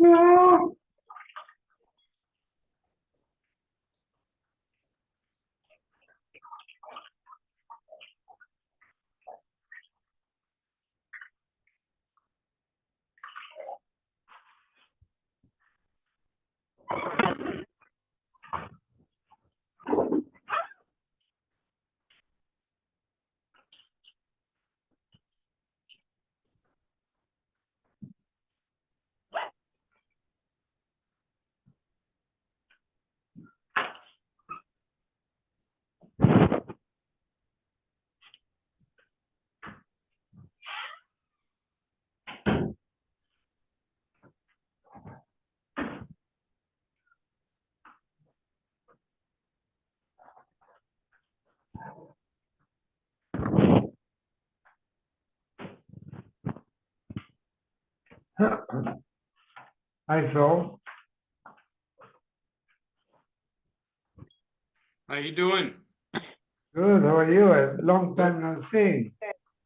No. Hi, Phil. How you doing? Good. How are you? A long time no see.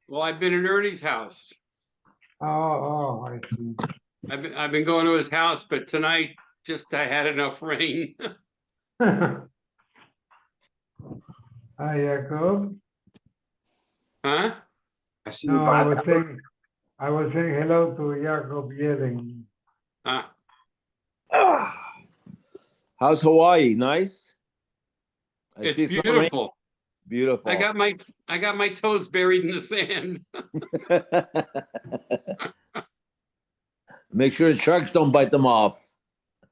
Well, I've been in Ernie's house. Oh, I see. I've been going to his house, but tonight just I had enough rain. Hi, Jacob. Huh? No, I was saying hello to Jacob yelling. Huh? How's Hawaii? Nice. I It's see some rain. beautiful. Beautiful. I got my toes buried in the sand. Make sure the sharks don't bite them off.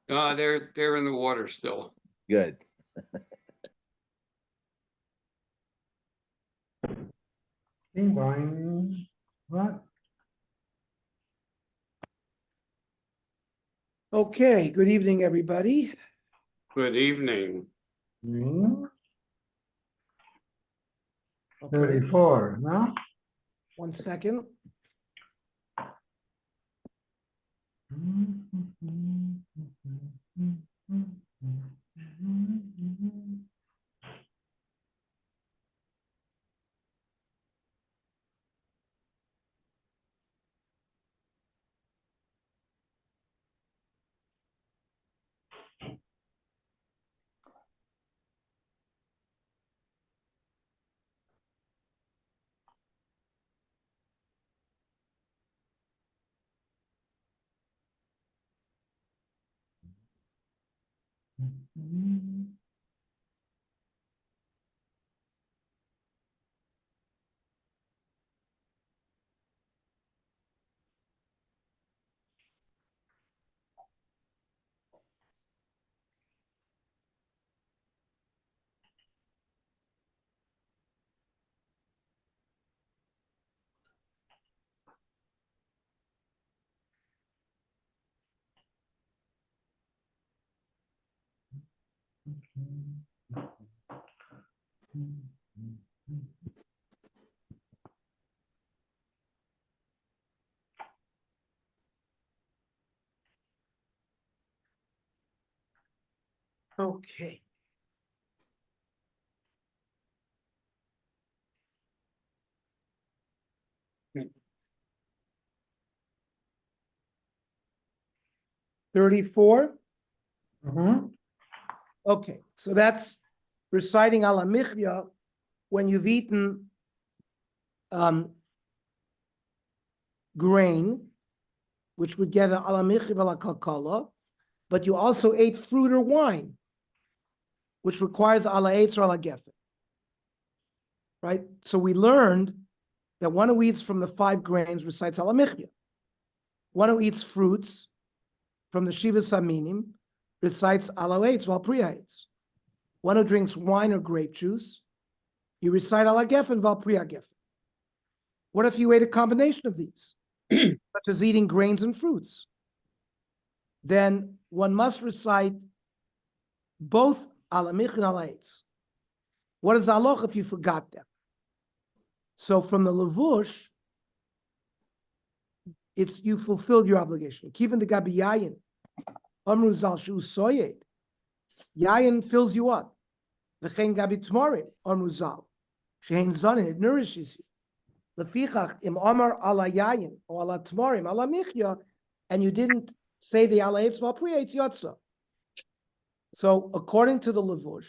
They're in the water still. Good. Bing bong. What? Okay, good evening, everybody. Good evening. Hmm? Okay, 34, no? 1 second. Okay. Hmm. 34. Mhm. Okay, so that's reciting ala michya when you've eaten grain, which would get an ala michya ala kalkala, but you also ate fruit or wine, which requires ala eitz or ala gefen. Right? So we learned that one who eats from the 5 grains recites ala michya. One who eats fruits from the shiva saminim recites ala eitz while priya eitz. One who drinks wine or grape juice, you recite ala gefen while priya gefen. What if you ate a combination of these, such as eating grains and fruits? Then one must recite both ala mich and ala eitz. What is the halacha if you forgot them? So from the levush, it's you fulfilled your obligation. Kivan de gabi yayin, amru zal shu soyed. Yayin fills you up. V'chein gabi tmorim, amru zal. Shein zanin, it nourishes you. Lefichach im amar ala yayin or ala tmorim ala michya, and you didn't say the ala eitz val pri eitz yotza. So according to the Levush,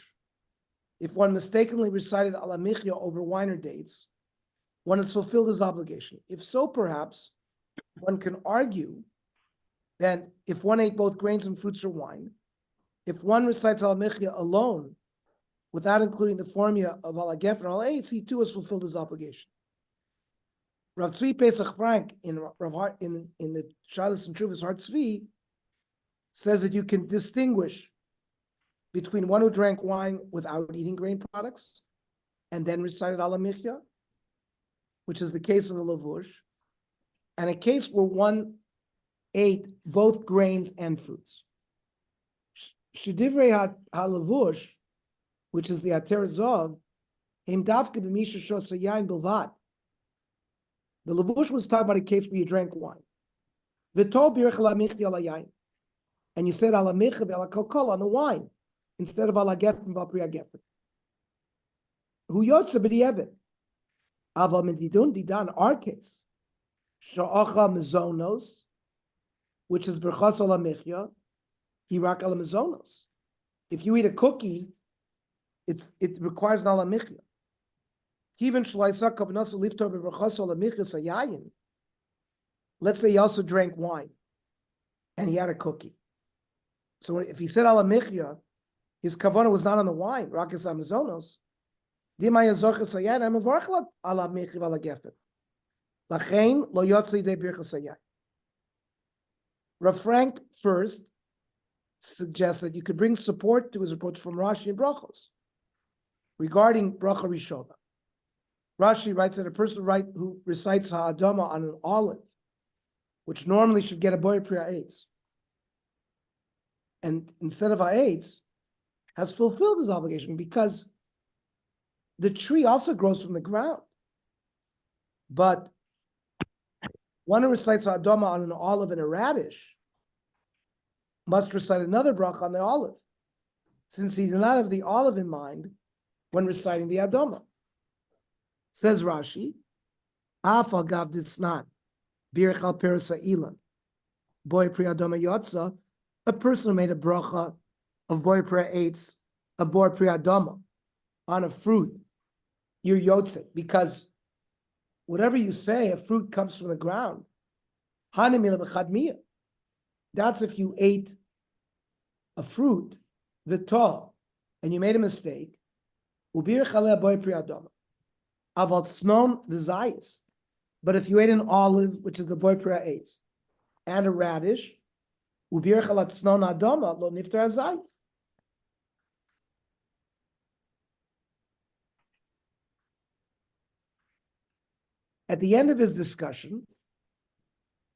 if one mistakenly recited ala michya over wine or dates, one has fulfilled his obligation. If so, perhaps one can argue that if one ate both grains and fruits or wine, if one recites ala michya alone, without including the formula of ala gefen or ala eitz, he too has fulfilled his obligation. Rav Tzvi Pesach Frank in the Shalos and Truvas Har Tzvi says that you can distinguish between one who drank wine without eating grain products and then recited ala michya, which is the case of the Levush, and a case where one ate both grains and fruits. Shedivrei ha-Levush, which is the Ater Zov, him davke b'misha shosa yain bilvad. The Levush was talking about a case where you drank wine. V'tol birch ala michya ala yain. And you said ala michya ala kol on the wine, instead of ala gefen v'al gefen. Hu yotze b'di'evet. Ava medidun didan, our case. Sha'acha mezonos, which is berchas ala michya, hirak ala mezonos. If you eat a cookie, it requires an ala michya. Even shalaisa kavnasu liftor berchas ala michya sayayin. Let's say he also drank wine, and he had a cookie. So if he said ala michya, his kavanah was not on the wine. Rakas amazonos. Dimay azochas sayayin. I'm a varchlat ala michya ala gefen. Lachein lo yotzi de birchas sayayin. Rav Frank first suggests that you could bring support to his approach from Rashi and Brachos regarding bracha rishona. Rashi writes that a person who recites ha'adama on an olive, which normally should get a boy priya eitz, and instead of ha'etz, has fulfilled his obligation because the tree also grows from the ground. But one who recites ha'adama on an olive and a radish must recite another bracha on the olive, since he did not have the olive in mind when reciting the adama. Says Rashi, Afal gav disnan, birch al perasa ilan, boy pri adama yotza, a person who made a bracha of boy pri eitz, a boy pri adama, on a fruit, you're yotze, because whatever you say, a fruit comes from the ground. Hanimila b'chadmiya. That's if you ate a fruit, v'tah, and you made a mistake. Ubir chaleh boy pri adama. Aval snon the zayis. But if you ate an olive, which is the boy pri eitz, and a radish, ubir chalat snon adama lo niftar zayis. At the end of his discussion,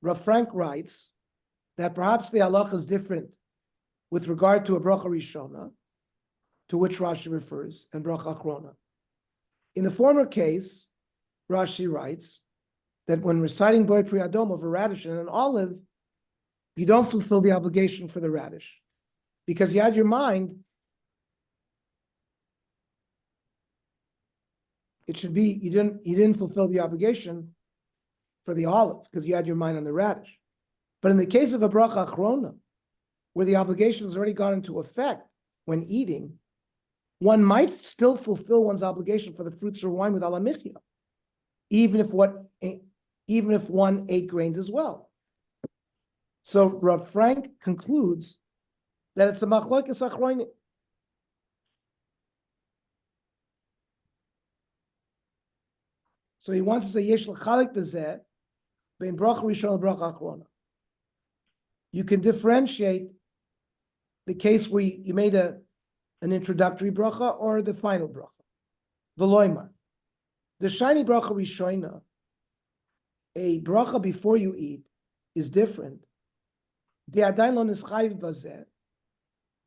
Rav Frank writes that perhaps the halacha is different with regard to a bracha rishona, to which Rashi refers, and bracha achrona. In the former case, Rashi writes that when reciting boy pri adom of a radish and an olive, you don't fulfill the obligation for the radish, because you had your mind. It should be you didn't fulfill the obligation for the olive because you had your mind on the radish. But in the case of a bracha achrona, where the obligation has already gone into effect when eating, one might still fulfill one's obligation for the fruits or wine with ala michya, even if one ate grains as well. So Rav Frank concludes that it's a machlokes achronim. So he wants to say yesh l'chalik b'zeh bein bracha rishon and bracha achrona. You can differentiate the case where you made an introductory bracha or the final bracha. V'loimar, the shiny bracha rishona, a bracha before you eat, is different. The adayin lo nischayiv bazeh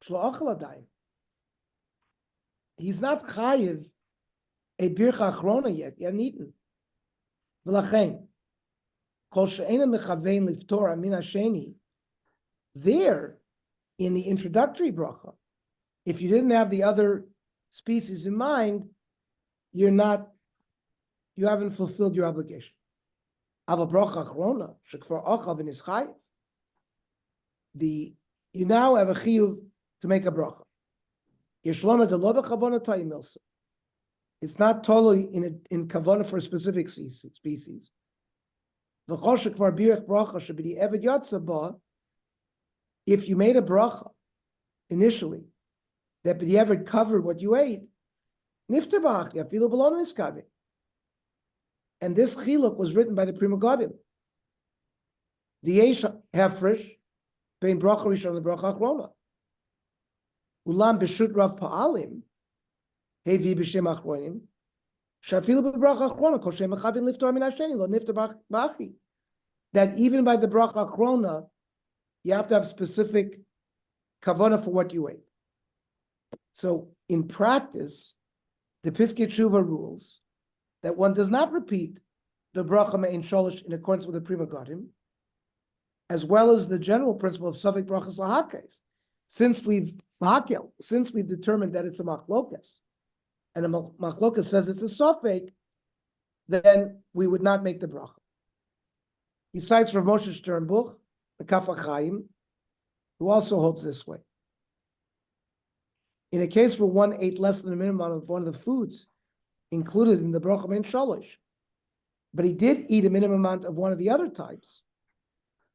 shlo ochel adayin. He's not chayiv a bircha achrona yet. He hadn't eaten. V'lachein kol she'ena mechavein liftor amin hasheni. There, in the introductory bracha, if you didn't have the other species in mind, you haven't fulfilled your obligation. Ava bracha achrona shekvar ochel v'nischayiv. you now have a chiyuv to make a bracha. Yeshlona de lo b'chavona ta'imilsa. It's not totally in kavana for a specific species. V'choshek var birach bracha should be the eved yatsa ba. If you made a bracha initially, that the eved covered what you ate, nifter b'ach yafilu b'lon miskavi. And this chiluk was written by the Prima Godim. The yesh hefresh bein bracha rishon and bracha achrona. Ulam b'shut rav pa'alim hevi b'shem achronim shafilu b'bracha achrona kol shem echavin liftor min hasheni lo nifter b'achi. That even by the bracha achrona, you have to have specific kavanah for what you ate. So in practice, the Piskei Tshuva rules that one does not repeat the bracha me'in sholish in accordance with the Prima Godim, as well as the general principle of Safek brachas lahakes. Since we've determined that it's a machlokas, and a machlokas says it's a Safek, then we would not make the bracha. He cites Rav Moshe Sternbuch, the Kaf HaChaim, who also holds this way. In a case where one ate less than the minimum of one of the foods included in the bracha me'in sholish, but he did eat a minimum amount of one of the other types,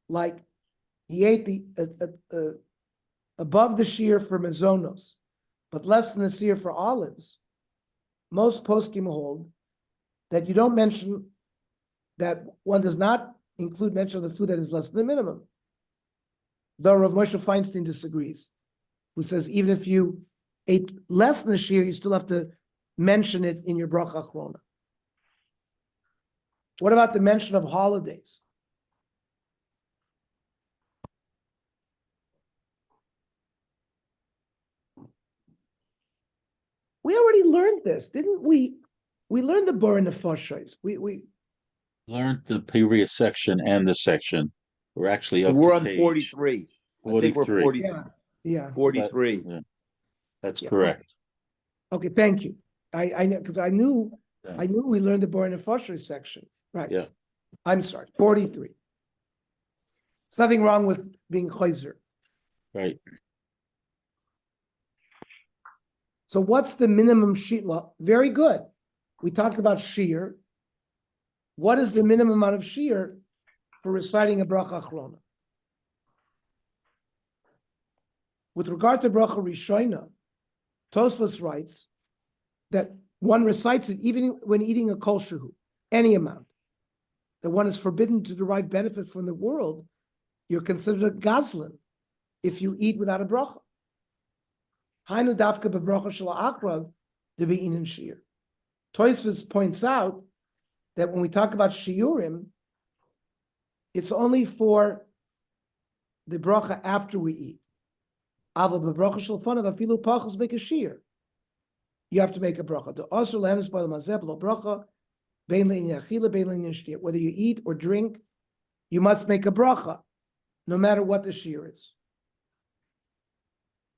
like he ate the above the shear for mezonos, but less than the shear for olives. Most poskim hold that you don't mention that one does not include mention of the food that is less than the minimum. Though Rav Moshe Feinstein disagrees, who says even if you ate less than the shear, you still have to mention it in your bracha achrona. What about the mention of holidays? We already learned this, didn't we? We learned the Bor Nefashos. We Learned the previous section and this section. We're actually up We're to on page 43. I think we're 43. 40, yeah. 43. Yeah, that's Yeah, correct. Okay, thank you. I know because I knew Yeah. we learned the Bor Nefashos section. Right. Yeah. I'm sorry, 43. There's nothing wrong with being chayzer. Right. So what's the minimum shear? Well, very good. We talked about shear. What is the minimum amount of shear for reciting a bracha achrona? With regard to bracha rishona, Tosfos writes that one recites it even when eating a kol shehu, any amount, that one is forbidden to derive benefit from the world. You're considered a gazlan if you eat without a bracha. Hainu dafka bebracha shel akrav to be in shear. Tosfos points out that when we talk about shiurim, it's only for the bracha after we eat. Aval bebracha shel fanav afilu pachos make a shear. You have to make a bracha. The asur lehenes by the mazeh lo bracha bein le'inyan achila bein le'inyan shtir. Whether you eat or drink, you must make a bracha, no matter what the shear is.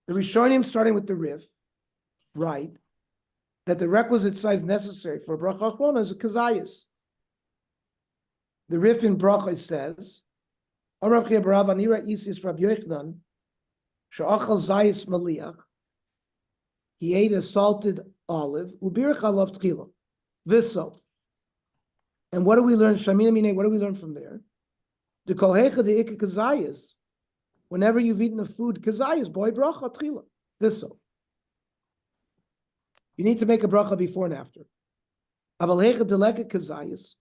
The Rishonim, starting with the Rif, write that the requisite size necessary for a bracha achrona is a kazayas. The Rif in bracha says, "Arav Chia barav anira isis Rabbi Yochanan she'achal zayis maliach." He ate a salted olive. Ubirach alav tchila. Viso. And what do we learn? Shamina mine. What do we learn from there? The kol hecha the ikka kazayas. Whenever you've eaten a food, kazayas, boy bracha tchila. Viso. You need to make a bracha before and after. Aval hecha deleka kazayas.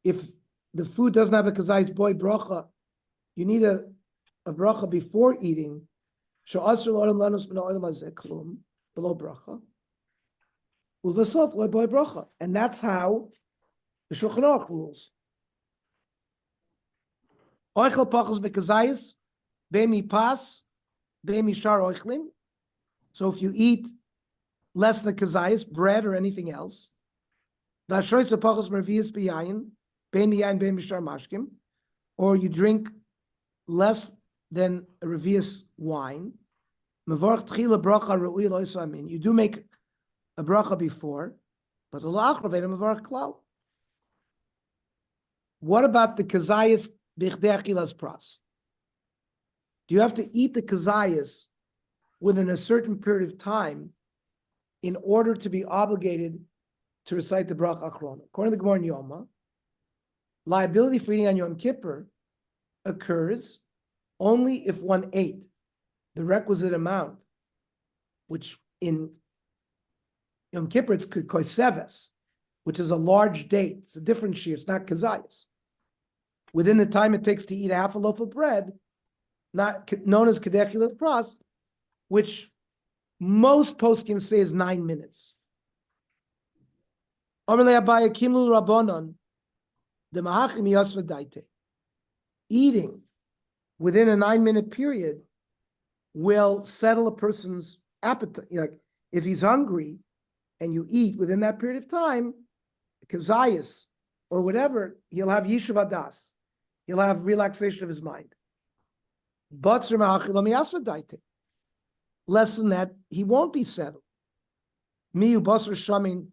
If the food doesn't have a kazayas, boy bracha, you need a bracha before eating. Below bracha. And that's how the Shulchan Aruch rules. Oichel pachos bekazayis, be'mi pas, be'mi shar oichlim. So if you eat less than kazayis, bread or anything else, v'ashroitz pachos mervius b'yayin, be'mi yayin, be'mi shar mashkim, or you drink less than a revius wine. You do make a bracha before, but what about the kazayas bichdei achilas pras. Do you have to eat the kazayas within a certain period of time in order to be obligated to recite the bracha achrona? According to the Gemara in Yoma, liability for eating on Yom Kippur occurs only if one ate the requisite amount, which in Yom Kippur it's koseves, which is a large date. It's a different shear. It's not kazayas. Within the time it takes to eat half a loaf of bread, not known as kedechilas pras, which most poskim say is 9 minutes. Eating within a 9-minute period will settle a person's appetite. Like if he's hungry and you eat within that period of time, kazayas or whatever, he'll have yishuv adas. He'll have relaxation of his mind. Less than that, he won't be settled. Miyu basar shamin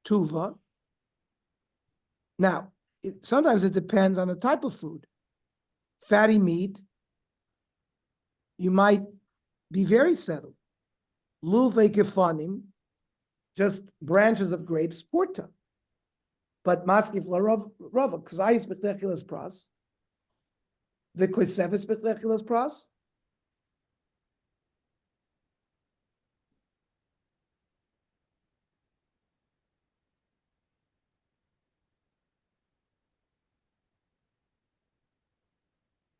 tuva. Now, sometimes it depends on the type of food. Fatty meat, you might be very settled. Lulve kefanim, just branches of grapes, porta. But maskif la rava, kzayis b'techilas pras, the koseves b'techilas pras.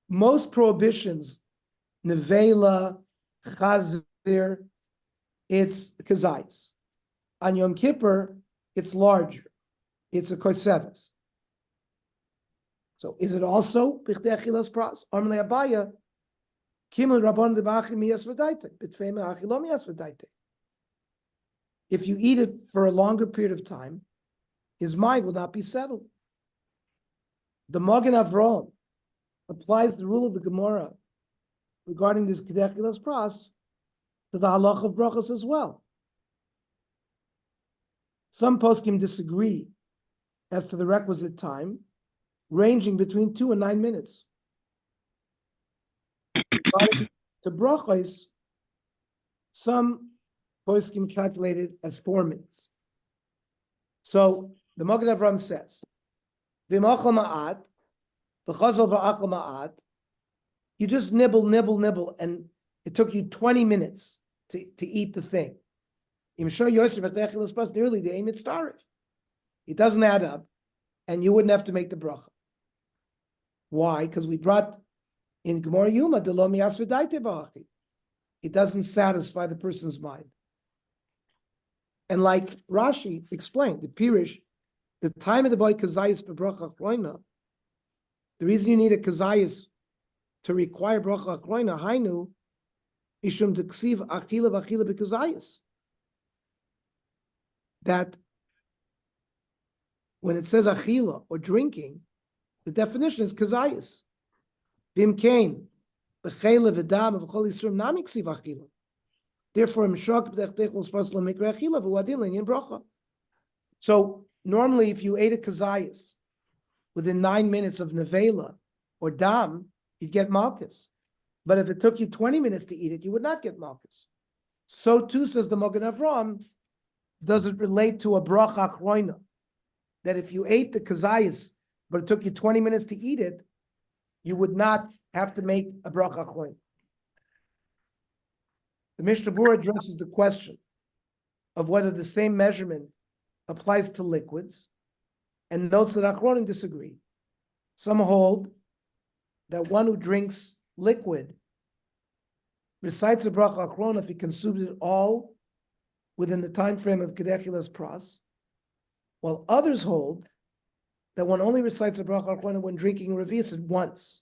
Most prohibitions, nevela, chazir, it's kazayis. On Yom Kippur, it's larger. It's a koseves. So is it also bichdei achilas pras? Amrei Abaya, kimel rabban debachi miyas v'daite, b'tfei me'achilo miyas v'daite. If you eat it for a longer period of time, his mind will not be settled. The Magen Avraham applies the rule of the Gemara regarding this kedechilas pras to the halach of brachas as well. Some poskim disagree as to the requisite time, ranging between 2 and 9 minutes. To brachas, some poskim calculate it as 4 minutes. So the Magen Avraham says, "V'machal ma'at, v'chazal v'achal ma'at." You just nibble, and it took you 20 minutes to eat the thing. Im sho yosef v'techilas pras nearly the aim mitzaref. It doesn't add up, and you wouldn't have to make the bracha. Why? Because we brought in Gemara Yuma de lo miyas v'daite ba'achi. It doesn't satisfy the person's mind. And like Rashi explained, the Pirish, the time of the boy kazayis bebracha achroina, the reason you need a kazayis to require bracha achroina, hainu, ishum deksiv achila v'achila b'kazayis. That when it says achila or drinking, the definition is kazayis. Bim kain, b'chela v'dam v'chol yisrum nami ksiv achila. Therefore, so normally if you ate a kazayas within 9 minutes of nevela or dam, you'd get malchus. But if it took you 20 minutes to eat it, you would not get malchus. So too, says the Magen Avraham, does it relate to a bracha achroina, that if you ate the kazayas, but it took you 20 minutes to eat it, you would not have to make a bracha achroina. The Mishnah Berurah addresses the question of whether the same measurement applies to liquids, and notes that Achronim disagree. Some hold that one who drinks liquid recites a bracha Achrona if he consumes it all within the time frame of kedechilas pras, while others hold that one only recites a bracha Achrona when drinking a revius at once.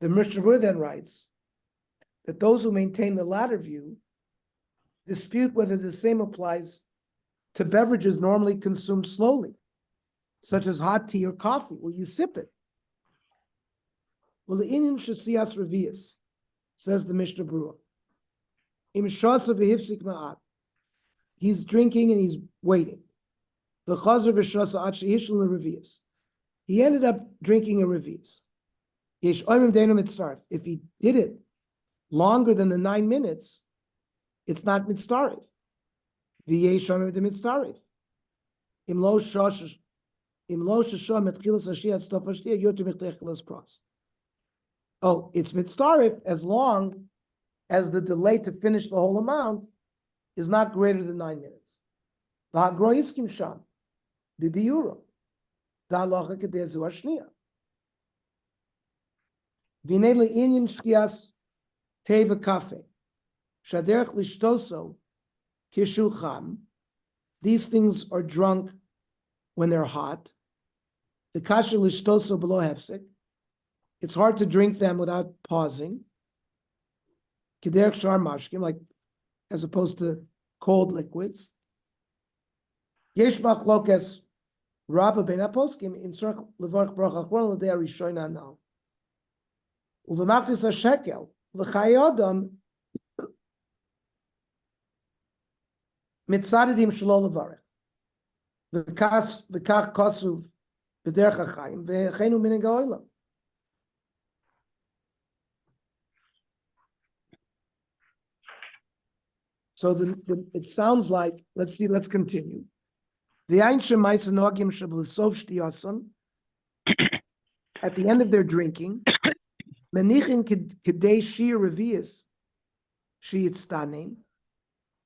The Mishnah Berurah then writes that those who maintain the latter view dispute whether the same applies to beverages normally consumed slowly, such as hot tea or coffee, where you sip it. Well, the Inyan Shasiyas Revius, says the Mishnah Berurah, Im Shasa v'hifsik ma'at, he's drinking and he's waiting. The Chazer v'shasa at shehishel Revius. He ended up drinking a revius. Yesh oimim deinu mitzaref. If he did it longer than the 9 minutes, it's not mitzaref. V'yesh oimim de mitzaref. Im lo shashah metchilas hashiyah stop hashiyah yoter mitchilas pras. Oh, it's mitzaref as long as the delay to finish the whole amount is not greater than 9 minutes. V'hagro yiskim sham b'biura. Da'alacha kedei zu hashniya. V'nei le'inyan shkias teva kafe. Shaderech lishtoso kishu cham. These things are drunk when they're hot. The kasher lishtoso below hefsek. It's hard to drink them without pausing. Kederech shar mashkim, like as opposed to cold liquids. Yesh machlokas rabba ben aposkim im tzorach levarach bracha achron l'dei harishona anal. Uv'machzis hashekel l'chayei adam mitzadidim shelo levarach. V'kach kosuv b'derech hachayim v'chenu minhag ha'olam. So it sounds like, let's continue. At the end of their drinking,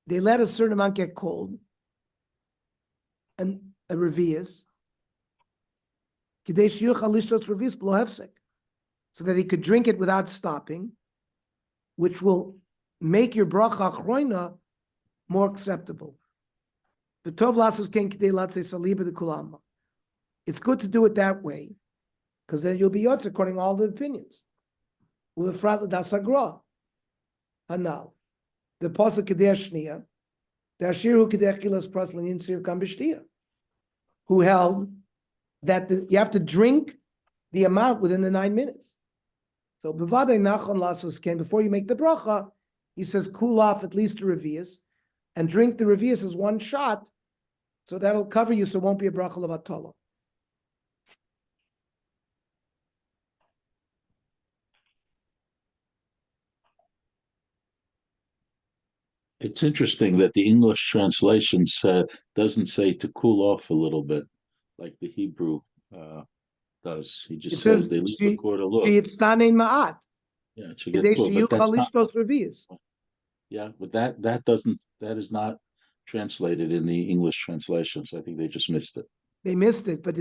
they let a certain amount get cold, and a revius, so that he could drink it without stopping, which will make your bracha achroina more acceptable. It's good to do it that way, because then you'll be yotz according to all the opinions. And now, the pasuk kedei shniya, the ashiru kedei chilas praslin yinsir kam b'shtiya, who held that you have to drink the amount within the 9 minutes. So b'vadei nachon lasos ken, before you make the bracha, he says cool off at least a revius, and drink the revius as one shot, so that'll cover you, so it won't be a bracha levatala. It's interesting that the English translation doesn't say to cool off a little bit, like the Hebrew does. He just says they leave the court a look. It's stanein ma'at. Yeah, it should get cool, but that's not. Yeah, but that is not translated in the English translation, so I think they just missed it. They missed it, but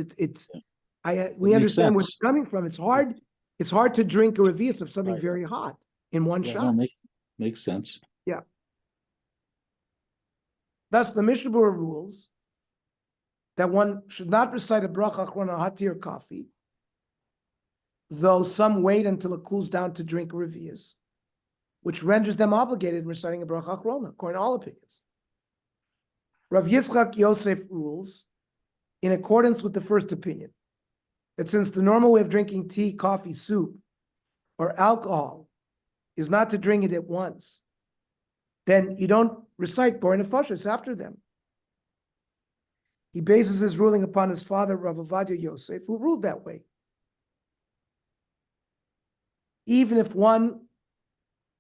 we understand where it's coming from. It's hard to drink a revius of something very hot in one shot. No, makes sense. Yeah. Thus, the Mishnah Berurah rules that one should not recite a bracha achrona on hot tea or coffee, though some wait until it cools down to drink a revius, which renders them obligated in reciting a bracha achrona, according to all opinions. Rav Yitzchak Yosef rules, in accordance with the first opinion, that since the normal way of drinking tea, coffee, soup, or alcohol is not to drink it at once, then you don't recite Bor Nefashos after them. He bases his ruling upon his father, Rav Ovadia Yosef, who ruled that way. Even if one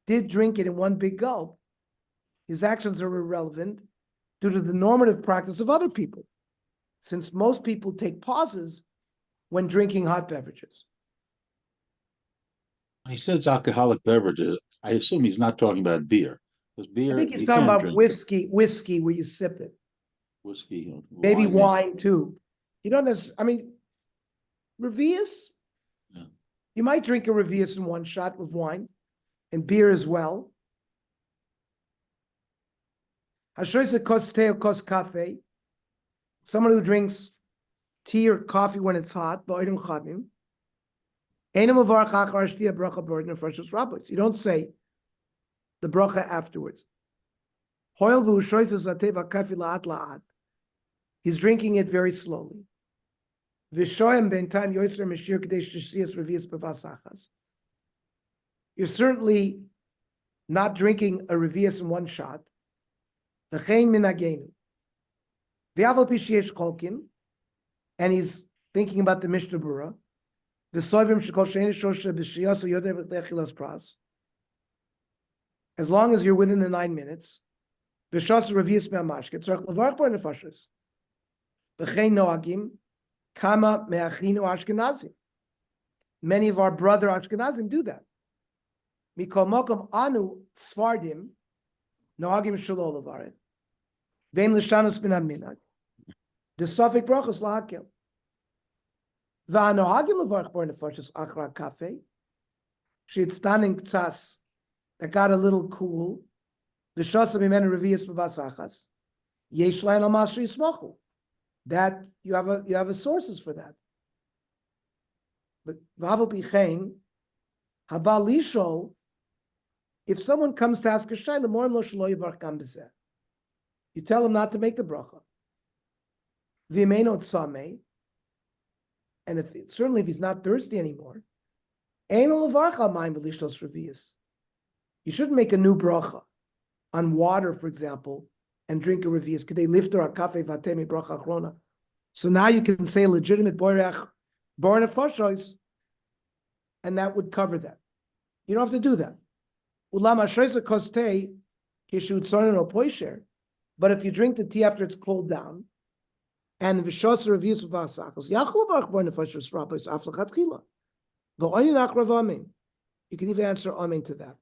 did drink it in one big gulp, his actions are irrelevant due to the normative practice of other people, since most people take pauses when drinking hot beverages. When he says alcoholic beverages, I assume he's not talking about beer. Because beer, I think he's talking about whiskey where you sip it. Whiskey, maybe wine too. You don't necessarily, revius, yeah. You might drink a revius in one shot with wine and beer as well. Hashoisa kos tea or kos cafe. Someone who drinks tea or coffee when it's hot, you don't say the bracha afterwards. He's drinking it very slowly. You're certainly not drinking a revius in one shot. And he's thinking about the Mishnah Berurah, the Soivim Shekol Shein Shosha B'Shiyasa Yodeh B'Chtei Achilas Pras, as long as you're within the 9 minutes, B'Shas Revius Me'amashke, Tzarech Levarach Bo Nefashos, V'chein Noagim, Kama Me'achinu Ashkenazim. Many of our brother Ashkenazim do that. Mikol Mokom Anu Sfardim, Noagim Shelo Levaret, Vein L'Shanus Min HaMinhag, the Sofik Brachos Lahakel. V'anohagim levarach bo nefashos achra kafe. She'itstaning ktsas that got a little cool. The shasam imenu revius b'vasachas. Yesh lain al masri yismachu. That you have a sources for that. But v'aval pichein haba lishol. If someone comes to ask a shayla, morim lo shelo yivarach gam b'zeh. You tell him not to make the bracha. V'imeno tzamei. And certainly if he's not thirsty anymore, you shouldn't make a new bracha on water, for example, and drink a revius. Could they lift or kafe vatemi bracha achrona? So now you can say legitimate borach nefashos, and that would cover that. You don't have to do that. But if you drink the tea after it's cooled down, and v'shos reviews of vasachos, yachol barach bo nefashos rabbis aflachat chila. V'oini nachrav amen. You can even answer amen to that.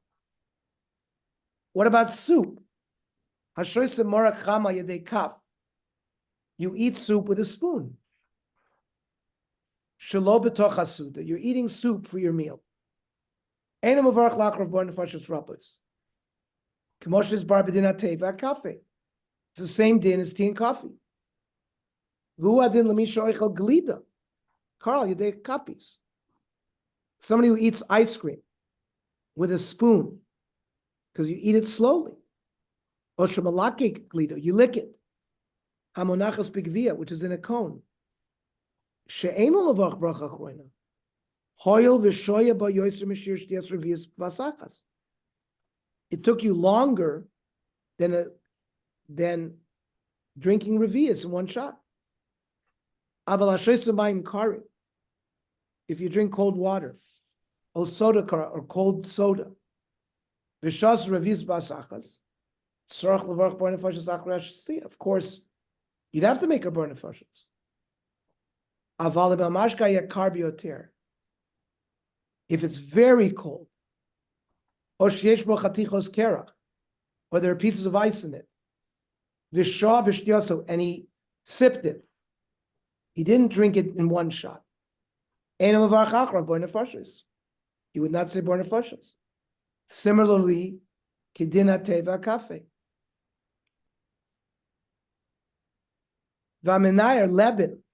What about soup? Hashoyse morak chama yedei kaf. You eat soup with a spoon. Shelo b'toch hasuda. You're eating soup for your meal. Einam avarach lachrav bo nefashos rabbis. K'moshes bar b'din hatei v'akafe. It's the same din as tea and coffee. Carl, you take copies. Somebody who eats ice cream with a spoon, because you eat it slowly. You lick it. Hamonachos bigvia, which is in a cone. It took you longer than drinking revius in one shot. If you drink cold water, or soda or cold soda, of course, you'd have to make a burn of fashos. If it's very cold, or there are pieces of ice in it, and he sipped it, he didn't drink it in one shot. You would not say born nefashos. Similarly, kedina teva kafe. Vamenayar leben.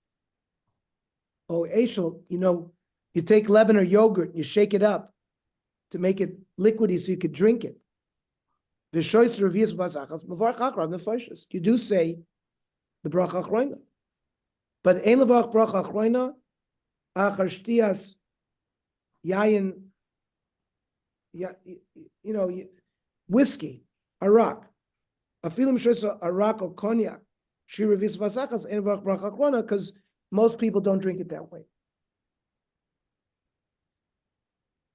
Oh, eshel, you take lebanon or yogurt and you shake it up to make it liquidy so you could drink it. You do say the bracha achroina. But ein levarach bracha achroina achar shtiyas yayin, whiskey, arak. Afilim shoysa arak or cognac. She revius vasachas ein levarach bracha achroina because most people don't drink it that way.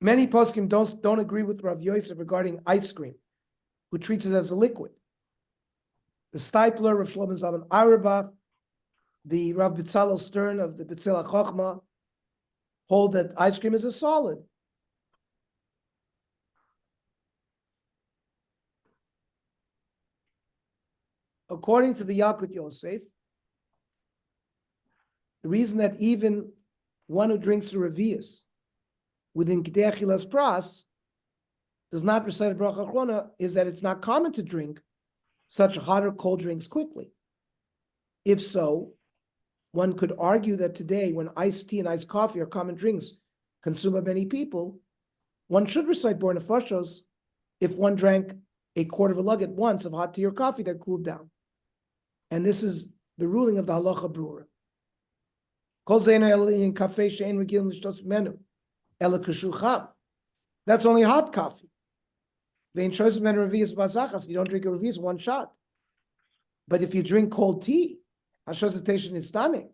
Many poskim don't agree with Rav Yosef regarding ice cream, who treats it as a liquid. The Stipler, Rav Shlomo Zalman Auerbach, the Rav Bitzalel Stern of the Bitzela Chochma hold that ice cream is a solid. According to the Yalkut Yosef, the reason that even one who drinks a revius within K'dei Achilas Pras does not recite a bracha achrona is that it's not common to drink such hot or cold drinks quickly. If so, one could argue that today, when iced tea and iced coffee are common drinks consumed by many people, one should recite born nefashos if one drank a quarter of a lug at once of hot tea or coffee that cooled down. And this is the ruling of the halacha brura. That's only hot coffee. You don't drink a revius one shot. But if you drink cold tea, hashosation is stunning.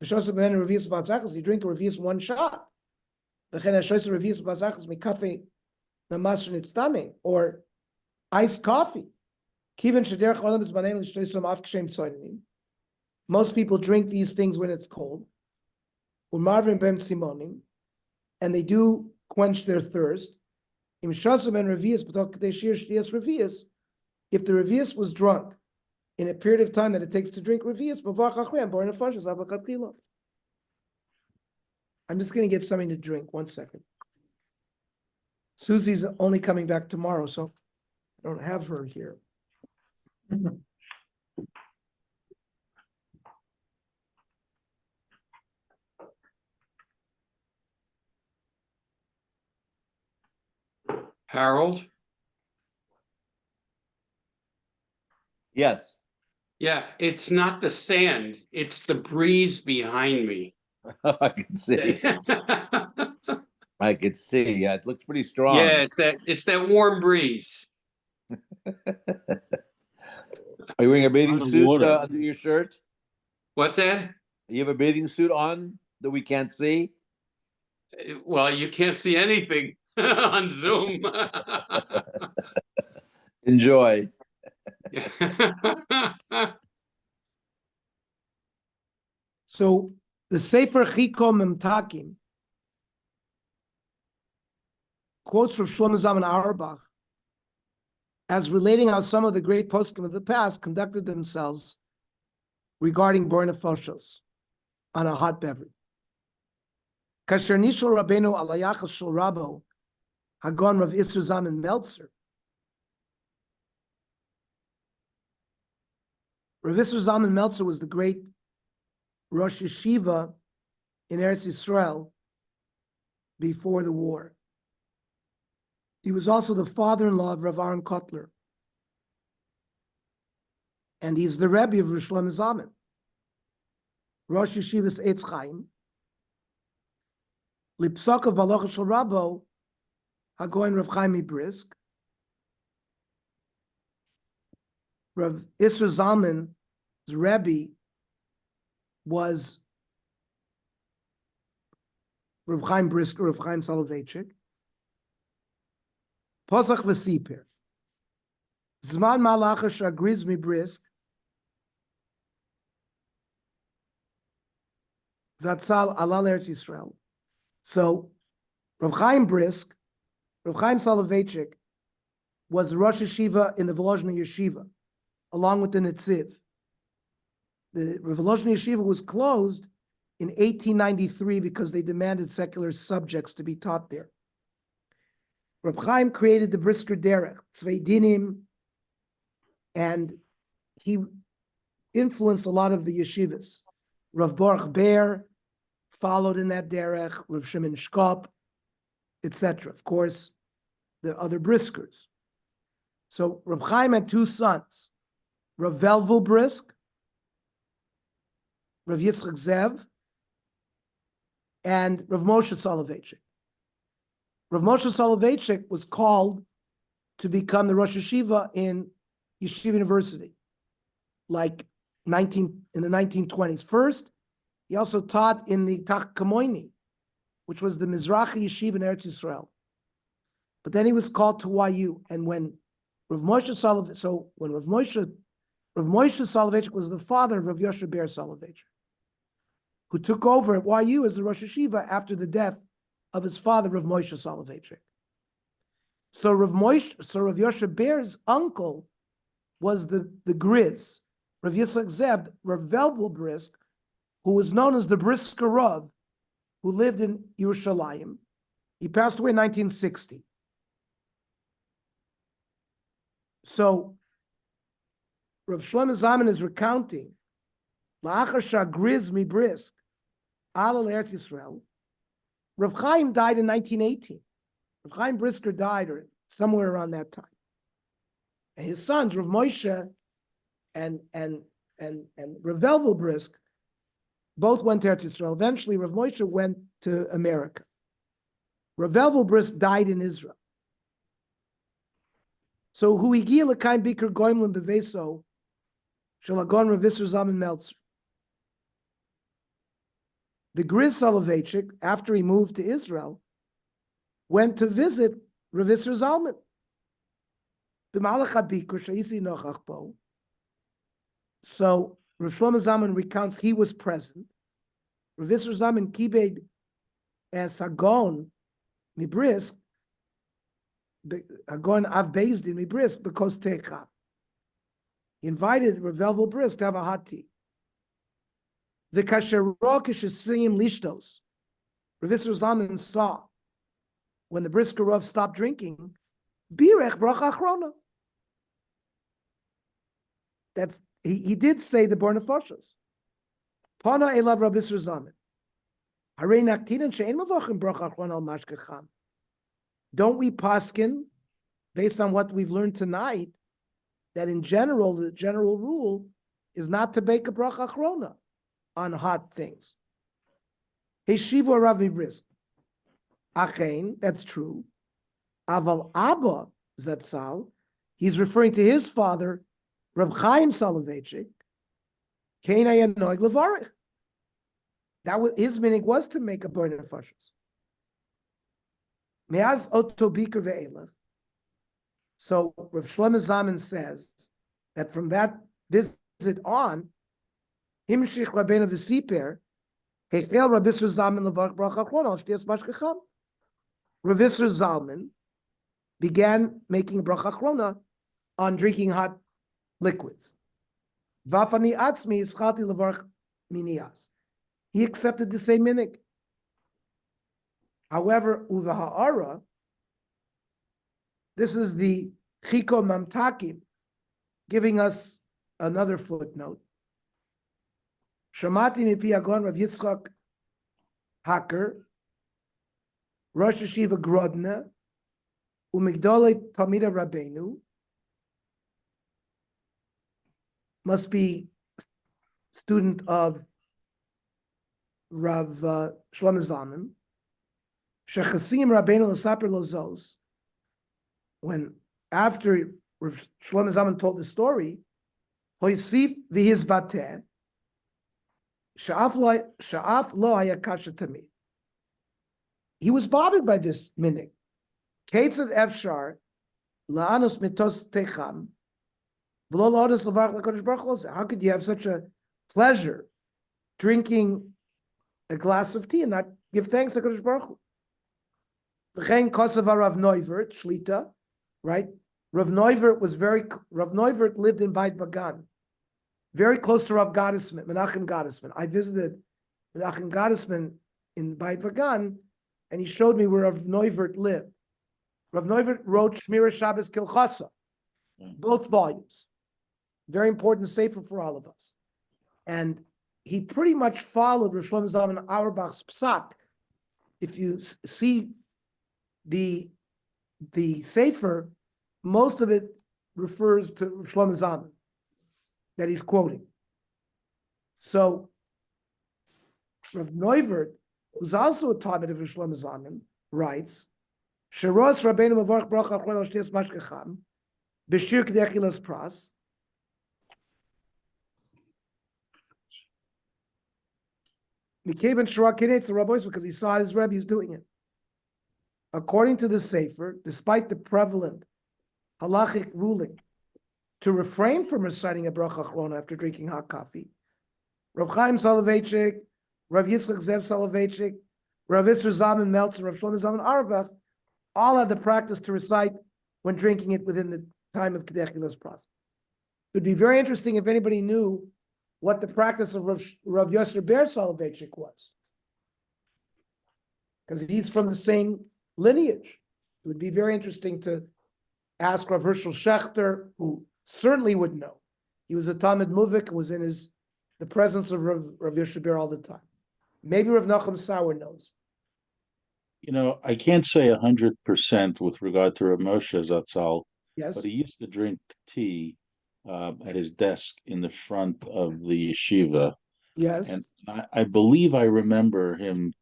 You drink a revius one shot. Or iced coffee. Most people drink these things when it's cold. And they do quench their thirst. If the revius was drunk in a period of time that it takes to drink revius, I'm just going to get something to drink. 1 second. Susie's only coming back tomorrow, so I don't have her here. Harold? Yes. Yeah, it's not the sand, it's the breeze behind me. I can see. I could see. Yeah, it looks pretty strong. Yeah, it's that warm breeze. Are you wearing a bathing Lot of suit water. under your shirt? What's that? You have a bathing suit on that we can't see? Well, you can't see anything on Zoom. Enjoy. So the Sefer Chiko Memtakim quotes from Shlomo Zalman Auerbach as relating how some of the great poskim of the past conducted themselves regarding Bor Nefashos on a hot beverage. Kasher Nishol Rabbeinu Alayachas Shel Rabo Hagon Rav Isser Zalman Meltzer. Rav Isser Zalman Meltzer was the great Rosh Yeshiva in Eretz Yisrael before the war. He was also the father-in-law of Rav Aaron Kotler. And he's the Rebbe of Rosh Shlomo Zalman. Rosh Yeshiva's Eitz Chaim. Lipsok of Baloch Shel Rabo, Hagoin Rav Chaim Brisk. Rav Isser Zalman's Rebbe was Rav Chaim Brisk or Rav Chaim Soloveitchik. Posach v'Sipir. Zman Malacha Shagriz Brisk. Zatzal Alal Eretz Yisrael. So Rav Chaim Brisk, Rav Chaim Soloveitchik was the Rosh Yeshiva in the Volozhny Yeshiva, along with the Netziv. The Volozhny Yeshiva was closed in 1893 because they demanded secular subjects to be taught there. Reb Chaim created the Brisker Derech, Tzvei Dinim, and he influenced a lot of the yeshivas. Rav Baruch Ber followed in that derech, Rav Shimon Shkop, etc. Of course, the other Briskers. So Reb Chaim had two sons, Rav Velvel Brisk, Rav Yitzchak Zev, and Rav Moshe Soloveitchik. Rav Moshe Soloveitchik was called to become the Rosh Yeshiva in Yeshiva University, like in the 1920s. First, he also taught in the Tach Kamoini, which was the Mizrachi Yeshiva in Eretz Yisrael. But then he was called to YU, and when Rav Moshe Soloveitchik was the father of Rav Yoshe Ber Soloveitchik, who took over at YU as the Rosh Yeshiva after the death of his father, Rav Moshe Soloveitchik. So Rav Yoshe Ber's uncle was the Grizz, Rav Yitzchak Zev, Rav Velvel Brisk, who was known as the Brisker Rav, who lived in Yerushalayim. He passed away in 1960. So Rav Shlomo Zalman is recounting, La'achar shagriz mi brisk, al Eretz Yisrael. Rav Chaim died in 1918. Rav Chaim Brisker died or somewhere around that time. And his sons, Rav Moshe and Rav Velvel Brisk, both went to Eretz Yisrael. Eventually, Rav Moshe went to America. Rav Velvel Brisk died in Israel. So, hu higia l'kaim biker goimlim beveso shel hagon Rav Isser Zalman Meltzer. the Grizz Soloveitchik, after he moved to Israel, went to visit Rav Yisrael Zalman. So Rav Shlomo Zalman recounts he was present. Rav Yisrael Zalman kibed as Hagon Mibrisk, Hagon Av Bezdin Mibrisk, because Techa. He invited Rav Elvel Brisk to have a hot tea. The Kasherokish is singing Lishtos. Rav Yisrael Zalman saw when the Brisker Rav stopped drinking, Birech Bracha Achrona. That's he did say the Born Nefashos. Pana elav Rav Yisrael Zalman. Harei naktinan she'en mavachim bracha achrona al mashkecham. Don't we paskin, based on what we've learned tonight, that in general, the general rule is not to bake a bracha achrona on hot things. Heshivu Rav Mibrisk. Achein, that's true. Aval Abba Zatzal, he's referring to his father, Reb Chaim Soloveitchik. Kein haya noeg levarich. That was his meaning, was to make a burning of nefashos. Me'az oto biker ve'elach. So Rav Shlomo Zalman says that from that visit on, Himshich Rabbeinu v'Siper, Hechel Rav Yisrael Zalman levarich bracha achrona al shtiyas mashkecham. Rav Yisrael Zalman began making bracha achrona on drinking hot liquids. Vafani atzmi ischati levarich minias. He accepted the same minig. However, uva ha'ara, this is the Chiko Mamtakim giving us another footnote. Shamati mipi Agon Rav Yitzchak Hacker, Rosh Yeshiva Grodna, Umigdolei Talmidei Rabbeinu, must be student of Rav Shlomo Zalman. Shechasim Rabbeinu l'saper lozos. When after Rav Shlomo Zalman told the story, hoisif v'hizbateh, sha'af lo haya kasha tamid. He was bothered by this minig. Ketzad efshar la'anos mitos techam v'lo la'anos levarach l'kodesh baruch hu. How could you have such a pleasure drinking a glass of tea and not give thanks to Kodesh Baruch Hu? V'chein kosav Rav Neuvert Shlita, right? Rav Neuvert lived in Beit Vagan, very close to Rav Gottesman, Menachem Gottesman. I visited Menachem Gottesman in Beit Vagan, and he showed me where Rav Neuvert lived. Rav Neuvert wrote Shmira Shabbos Kilchasa, both volumes. Very important sefer for all of us. And he pretty much followed Rav Shlomo Zalman Auerbach's psak. If you see the sefer, most of it refers to Rav Shlomo Zalman that he's quoting. So Rav Neuvert, who's also a Talmid of Rav Shlomo Zalman, writes, Sheros Rabbeinu Mavarch Bracha Achrona al Shtiyas Mashkecham B'shir K'dei Achilas Pras. Mikaven Shara Kinetz Rabbois, because he saw his Rebbe's doing it. According to the Sefer, despite the prevalent halachic ruling to refrain from reciting a bracha achrona after drinking hot coffee, Rav Chaim Soloveitchik, Rav Yitzchak Zev Soloveitchik, Rav Yisrael Zalman Meltzer, Rav Shlomo Zalman Auerbach, all had the practice to recite when drinking it within the time of K'dei Achilas Pras. It would be very interesting if anybody knew what the practice of Rav Yosser Ber Soloveitchik was, because he's from the same lineage. It would be very interesting to ask Rav Hershel Schechter, who certainly would know. He was a Talmid Muvik, was in the presence of Rav Yosher Ber all the time. Maybe Rav Nachum Sauer knows. You know, I can't say 100% with regard to Rav Moshe Zatzal, Yes. but he used to drink tea at his desk in the front of the yeshiva. Yes. And I believe I remember him.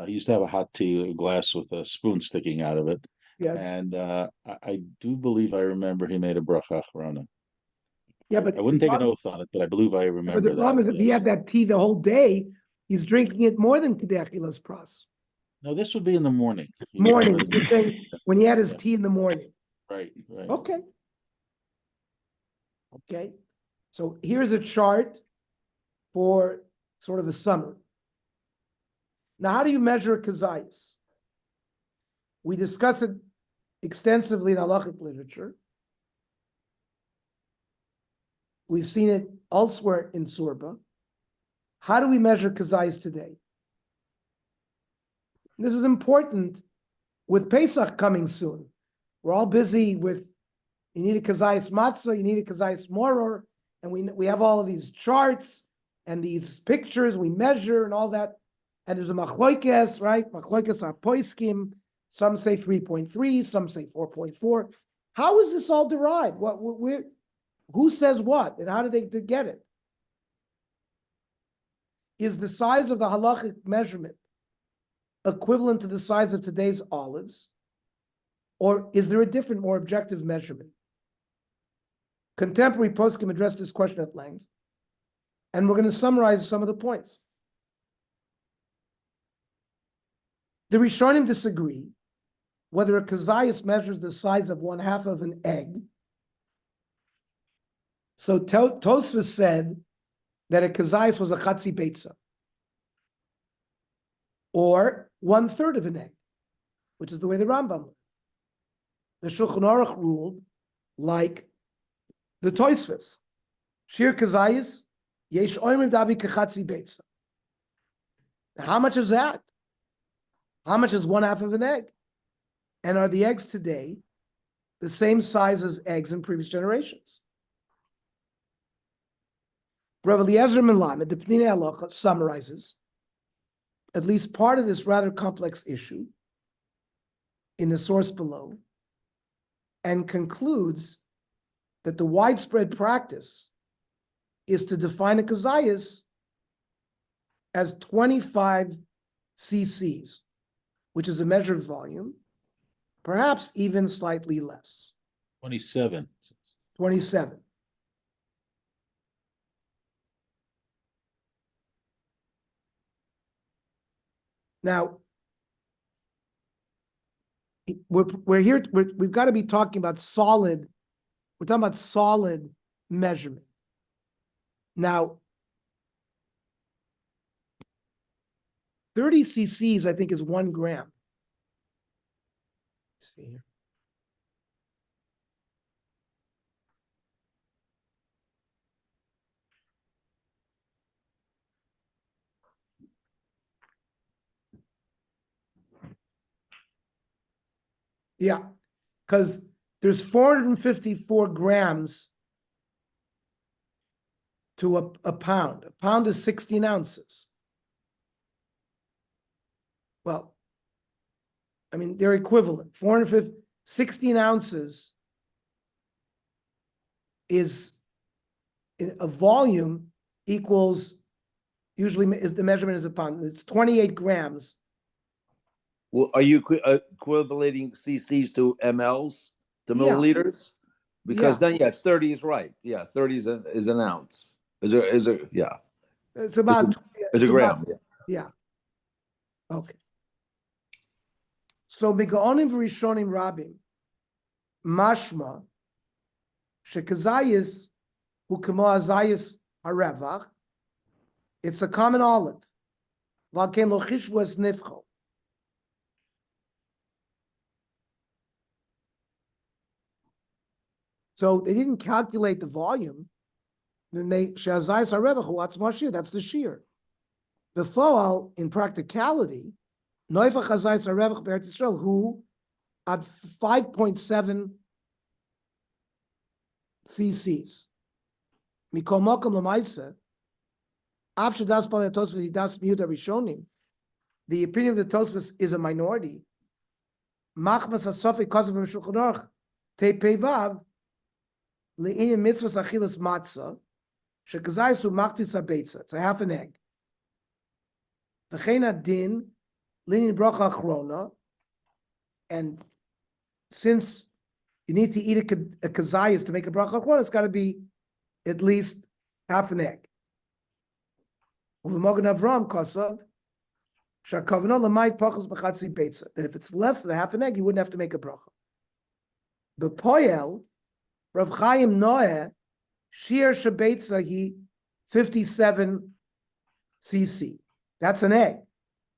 He used to have a hot tea, a glass with a spoon sticking out of it. Yes. And I do believe I remember he made a bracha achrona. Yeah, but I wouldn't take an oath on it, but I believe I remember but the problem is that. if he had that tea the whole day, He's drinking it more than Kedei Achilas Pras. No, this would be in the morning. Mornings, you're saying when he had his Yeah. tea in the morning. Right, right. Okay. Okay. So here's a chart for sort of a summary. Now, how do you measure kazayis? We discuss it extensively in halachic literature. We've seen it elsewhere in Tzurba. How do we measure kazayis today? This is important with Pesach coming soon. We're all busy with, you need a kazayis matzah, you need a kazayis moror, and we have all of these charts and these pictures we measure and all that. And there's a machloikes, right? Machloikes are poiskim. Some say 3.3, some say 4.4. How is this all derived? Who says what, and how did they get it? Is the size of the halachic measurement equivalent to the size of today's olives? Or is there a different, more objective measurement? Contemporary poskim address this question at length, and we're going to summarize some of the points. The Rishonim disagree whether a kazayis measures the size of 1/2 of an egg. So Tosfos said that a kazayis was a chatzi beitza, or 1/3 of an egg, which is the way the Rambam. The Shulchan Aruch ruled like the Tosfos. Shir kazayis yesh oimrim davi kachatzi beitza. How much is that? How much is 1/2 of an egg? And are the eggs today the same size as eggs in previous generations? Rav Eliezer Melamed, the Pnei Halacha, summarizes at least part of this rather complex issue in the source below, and concludes that the widespread practice is to define a kazayis as 25 cc's, which is a measure of volume, perhaps even slightly less. 27. 27. Now, we're here, we've got to be talking about solid, we're talking about solid measurement. Now, 30 cc's, I think, is 1 gram. Let's see here. Yeah, because there's 454 grams to a pound. A pound is 16 ounces. Well, I mean, they're equivalent. 450, 16 ounces is a volume equals, usually is the measurement is a pound. It's 28 grams. Well, are you equivalating cc's to mLs, to Yeah. milliliters? Because Yeah. then, yes, 30 is right. Yeah, 30 is an ounce. Is a yeah. It's about, It's a gram. Yeah. yeah. Okay. So Migaonim v'Rishonim Rabim, mashma, shekazayis hu kemo azayis harevach, it's a common olive. Valken lo chishvus nifcho. So they didn't calculate the volume. Then they she'azayis harevach hu atzma shir. That's the shear. The foal, in practicality, noifach azayis harevach be'eretz Yisrael who at 5.7 cc's. Mikol mokom l'maisa, af shedas b'alei Tosfos hidas miut harishonim. The opinion of the Tosfos is a minority. Machmas hasofik kosav Shulchan Aruch te pevav le'inyan mitzvahs achilas matzah shekazayis hu machtis habeitza. It's a half an egg. V'chein adin le'inyan bracha achrona, and since you need to eat a kazayis to make a bracha achrona, it's got to be at least half an egg. Uv'mogen Avram Kosav, Shakavno Lamait Pachas B'chatzi Beitza. That if it's less than a half an egg, you wouldn't have to make a bracha. B'poyel, Rav Chaim Noeh, Shir Shebeitza he 57 cc. That's an egg.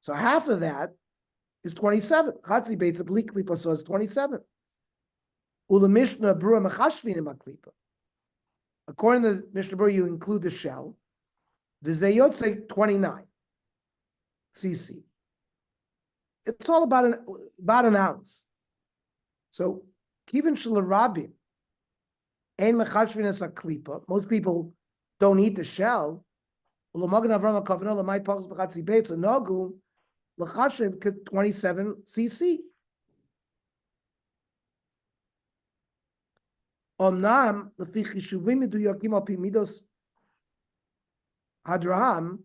So half of that is 27. Chatzi Beitza B'li Klipa, so it's 27. Ula Mishnah Brura Mechashvin Klipa. According to Mishnah Brura, you include the shell. The Zayot say 29 cc. It's all about an ounce. So Kivin Shalarabim, Ein Mechashvin es Klipa. Most people don't eat the shell. Ulamagin Avram HaKavana Lamai Pachas B'chatzi Beitza Nagu L'chashiv 27 cc. Omnam L'fi Chishuvim Meduyakim Al Pi Midos Hadraham,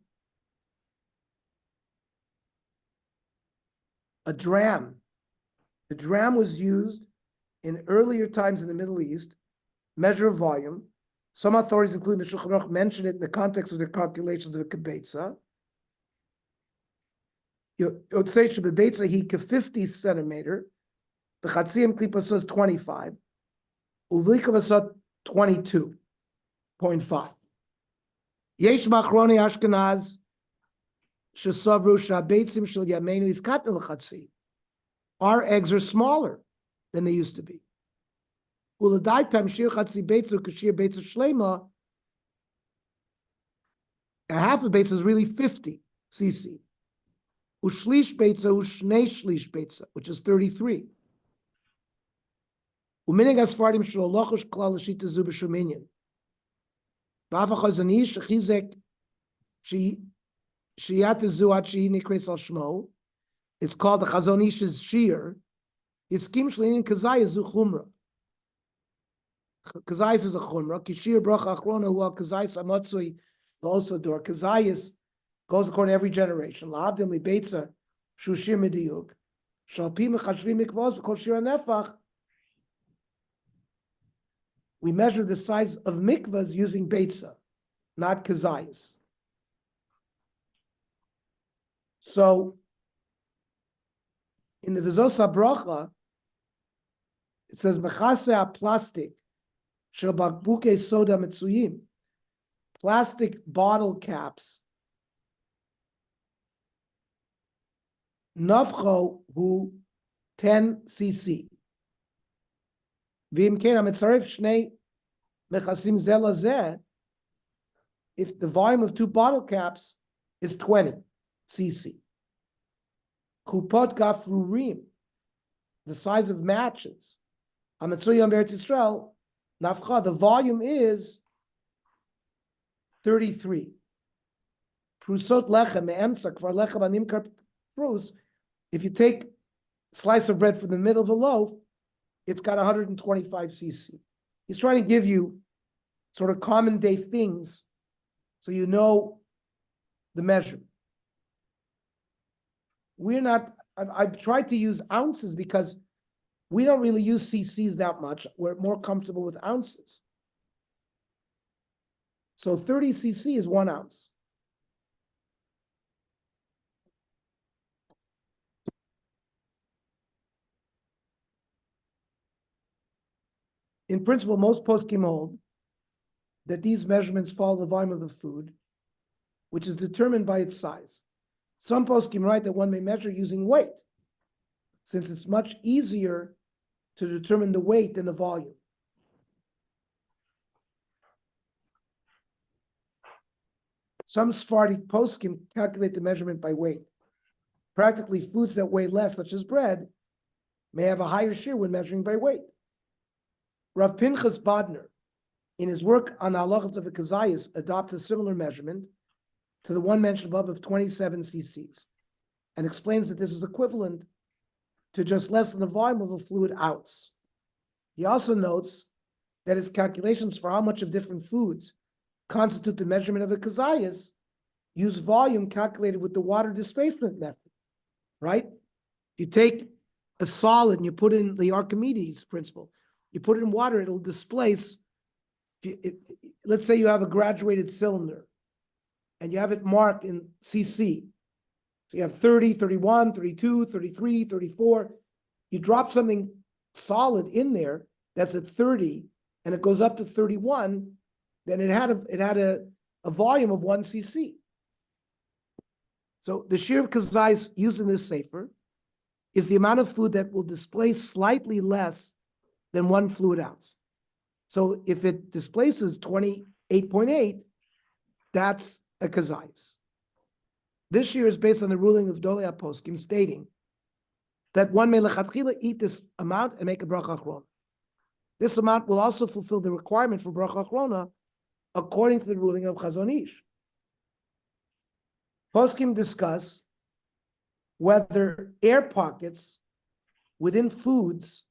a dram. The dram was used in earlier times in the Middle East, measure of volume. Some authorities, including the Shulchan Aruch, mention it in the context of their calculations of the kibetza. You would say shebetza he 50 centimeter. The chatziyim klipa says 25. Uvlika says 22.5. Yesh machroni Ashkenaz shesavru shabetzim shel yameinu iskatnu l'chatzi. Our eggs are smaller than they used to be. Uladaitam shir chatzi beitzu kashir beitzu shlema. A half of beitza is really 50 cc. Ushlish beitza ushnei shlish beitza, which is 33. Uminig asfardim shalolochush klal l'shita zu b'shuminyan. V'afa chazani shechizek shiyat zu at shehi nikres al shmo. It's called the Chazonish's Shir. Yiskim shlinin kazayis zu chumra. Kazayis is a chumra. Kishir bracha achrona hu al kazayis amatzui also door. Kazayis goes according to every generation. La'avdim li beitza shushir mediyuk. Shalpi mechashvi mikvos v'kol shir anefach. We measure the size of mikvahs using beitza, not kazayis. So, in the Vizos HaBracha, it says, Mechase plastic shel bakbuke soda mitzuyim. Plastic bottle caps. Nafcho hu 10 cc. V'im ken ha-mitzaref shnei mechasim zeh lazeh, if the volume of two bottle caps is 20 cc. Kupot gafrurim, the size of matches. Amatzuyam Eretz Yisrael, nafcha, the volume is 33. Prusot lechem me'emsa kvar lechem animkar prus. If you take a slice of bread from the middle of a loaf, it's got 125 cc. He's trying to give you sort of common day things so you know the measurement. We're not, I've tried to use ounces because we don't really use cc's that much. We're more comfortable with ounces. So 30 cc is 1 ounce. In principle, most poskim hold that these measurements follow the volume of the food, which is determined by its size. Some poskim write that one may measure using weight, since it's much easier to determine the weight than the volume. Some Sephardic poskim calculate the measurement by weight. Practically, foods that weigh less, such as bread, may have a higher share when measuring by weight. Rav Pinchas Bodner, in his work on the halachas of a kazayis, adopts a similar measurement to the one mentioned above of 27 cc's, and explains that this is equivalent to just less than the volume of a fluid ounce. He also notes that his calculations for how much of different foods constitute the measurement of a kazayis use volume calculated with the water displacement method, right? You take a solid and you put in the Archimedes principle, you put it in water, it'll displace. Let's say you have a graduated cylinder. and you have it marked in CC. So you have 30, 31, 32, 33, 34. You drop something solid in there that's at 30 and it goes up to 31, then it had a volume of 1 cc. So the shear of kazais used in this sefer is the amount of food that will displace slightly less than 1 fluid ounce. So if it displaces 28.8, that's a kazais. This year is based on the ruling of Dolei HaPoskim stating that one may lechatchila eat this amount and make a bracha achrona. This amount will also fulfill the requirement for bracha achrona according to the ruling of Chazon Ish. Poskim discuss whether air pockets within foods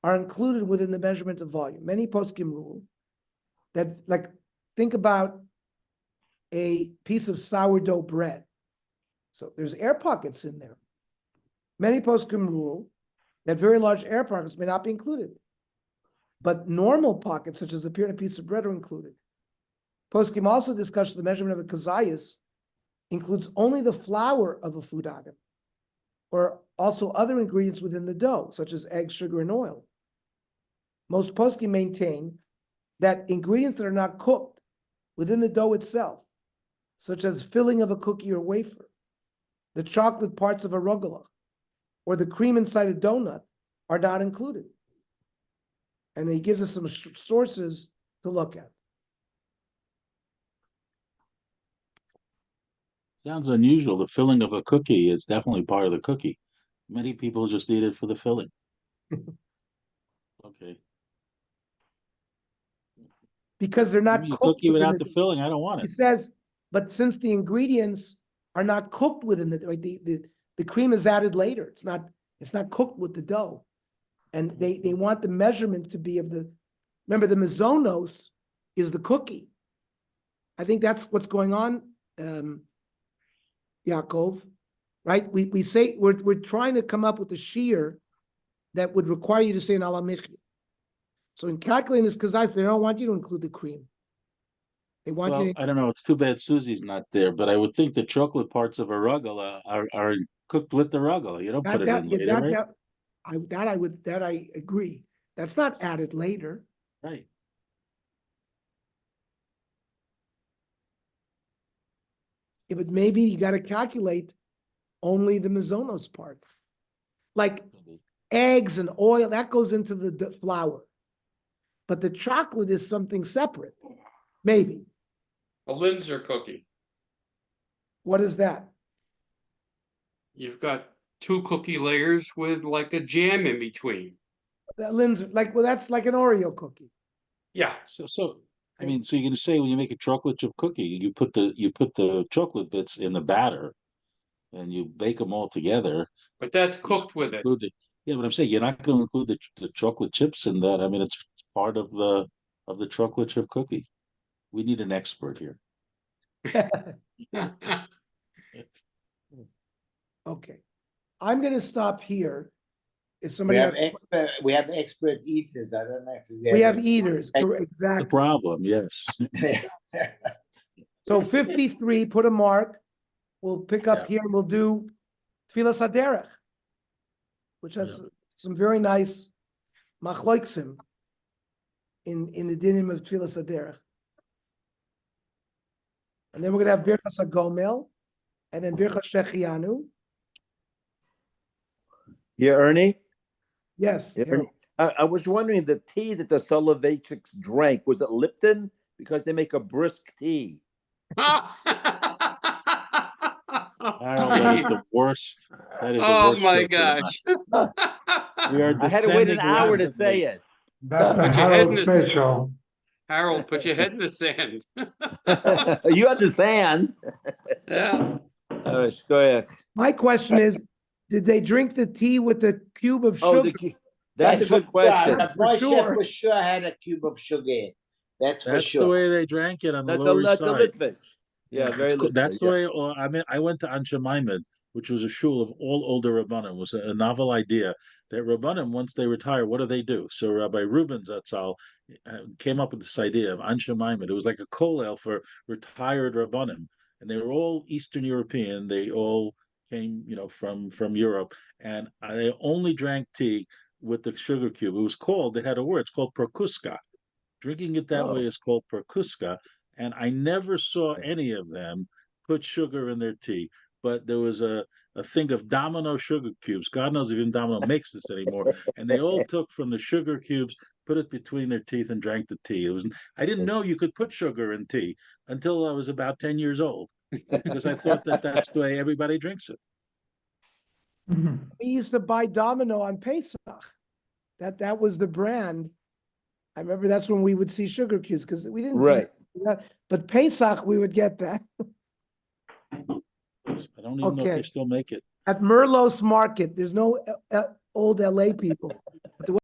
are included within the measurement of volume. Many poskim rule that, like, think about a piece of sourdough bread. So there's air pockets in there. Many poskim rule that very large air pockets may not be included, but normal pockets, such as appear in a piece of bread, are included. Poskim also discuss the measurement of a kazayas includes only the flour of a food item, or also other ingredients within the dough, such as eggs, sugar, and oil. Most poskim maintain that ingredients that are not cooked within the dough itself, such as filling of a cookie or wafer, the chocolate parts of a rogalach, or the cream inside a donut, are not included. And he gives us some sources to look at. Sounds unusual. The filling of a cookie is definitely part of the cookie. Many people just eat it for the filling. Okay. Because they're Give not me a cooked cookie within without the filling, I don't want He it. says, but since the ingredients are not cooked within the cream is added later. It's not cooked with the dough. And they want the measurement to be of the, remember the mazonos is the cookie. I think that's what's going on, Yaakov, right? We say, we're trying to come up with a shear that would require you to say an alamichi. So in calculating this kazais, they don't want you to include the cream. They want Well, you to, I don't know. It's too bad Susie's not there, but I would think the chocolate parts of a rugala are cooked with the rugala. You don't put it in later, right? that I agree. That's not added later. Right. Yeah, but maybe you got to calculate only the mazonos part. Like eggs and oil, that goes into the flour. But the chocolate is something separate. Maybe. A Linzer cookie. What is that? You've got 2 cookie layers with like a jam in between. That Linzer, like, well, that's like an Oreo cookie. Yeah. So I mean, so you're gonna say when you make a chocolate chip cookie, you put the chocolate bits in the batter and you bake them all together. But that's cooked with it. Yeah, but I'm saying you're not going to include the chocolate chips in that. I mean, it's part of the chocolate chip cookie. We need an expert here. Okay. I'm going to stop here. If We somebody have has, we have expert eaters. I don't know if we have eaters, correct, The exactly. problem, yes. So 53, put a mark. We'll pick up Yeah. here and we'll do Tfilas Haderech, which has some very nice machloiksim in the dinim of Tfilas Haderech. And then we're going to have Birchas HaGomel, and then Birchas Shechianu. Yeah, Ernie? Yes. Yeah, Harold. I was wondering, the tea that the Soloveitchiks drank, was it Lipton? Because they make a brisk tea. Harold, that is the worst. That is the Oh worst my joke of the night. gosh. We are I had to wait an descending hour to rapidly. say it. That's a Put your head in Harold the special. Harold, put your head in the sand. You understand? Yeah. Oh, go ahead. My question is, did they drink the tea with the cube of Oh, sugar? that's a for good question. Sure. For My sure. chef for sure had a cube of sugar. That's for That's sure. the way they drank it on the That's Lower East that's a Side. Litvish. Yeah, very It's that's Litvish. the Yeah. way. Or I mean, I went to Anshe Maimon, which was a shul of all older Rabbanim. It was a novel idea that Rabbanim, once they retire, what do? So Rabbi Reuben Zatzal came up with this idea of Anshe Maimon. It was like a kollel for retired Rabbanim. and they were all Eastern European. They all came, from Europe, and I only drank tea with the sugar cube. It was called. They had a word. It's called perkuska. Drinking it that way Oh. is called perkuska, and I never saw any of them put sugar in their tea. But there was a thing of Domino sugar cubes. God knows if even Domino makes this anymore. And they all took from the sugar cubes, put it between their teeth, and drank the tea. I didn't know you could put sugar in tea until I was about 10 years old, because I thought that that's the way everybody drinks it. We used to buy Domino on Pesach. That was the brand. I remember that's when we would see sugar cubes because we didn't. Right. But Pesach, we would get that. I don't even know if Okay. they still make it. At Merlot's Market, there's no old LA people.